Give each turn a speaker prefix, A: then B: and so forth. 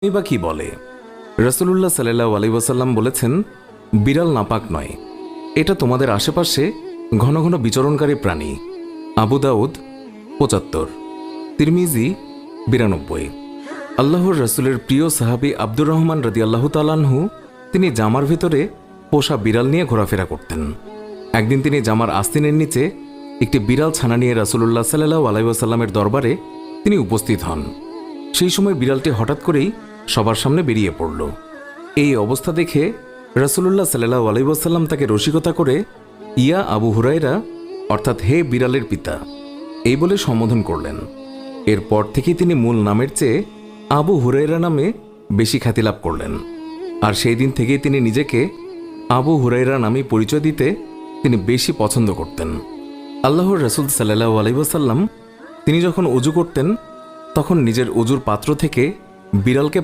A: বা কি বলে? রাসূলুল্লাহ সাল্লাল্লাহু আলাইহি ওয়াসাল্লাম বলেছেন, বিড়াল নাপাক নয়, এটা তোমাদের আশেপাশে ঘন ঘন বিচরণকারী প্রাণী। আবু দাউদ ৭৫, তিরমিজি ৯২। আল্লাহর রাসূলের প্রিয় সাহাবী আব্দুর রহমান রাদিয়াল্লাহু তাআলা আনহু তিনি জামার ভেতরে পোষা বিড়াল নিয়ে ঘোরাফেরা করতেন। একদিন তিনি জামার আস্তিনের নিচে একটি বিড়াল ছানা নিয়ে রাসূলুল্লাহ সাল্লাল্লাহু আলাইহি ওয়াসাল্লামের দরবারে তিনি উপস্থিত হন। সেই সময় বিড়ালটি হঠাৎ করেই সবার সামনে বেরিয়ে পড়ল। এই অবস্থা দেখে রাসূলুল্লাহ সাল্লাল্লাহু আলাইহি ওয়াসাল্লাম তাকে রসিকতা করে ইয়া আবু হুরায়রা, অর্থাৎ হে বিড়ালের পিতা, এই বলে সম্বোধন করলেন। এরপর থেকেই তিনি মূল নামের চেয়ে আবু হুরায়রা নামে বেশি খ্যাতি লাভ করলেন। আর সেই দিন থেকেই তিনি নিজেকে আবু হুরায়রা নামে পরিচয় দিতে তিনি বেশি পছন্দ করতেন। আল্লাহর রাসূল সাল্লাল্লাহু আলাইহি ওয়াসাল্লাম তিনি যখন ওযু করতেন তখন নিজের ওযুর পাত্র থেকে বিড়ালকে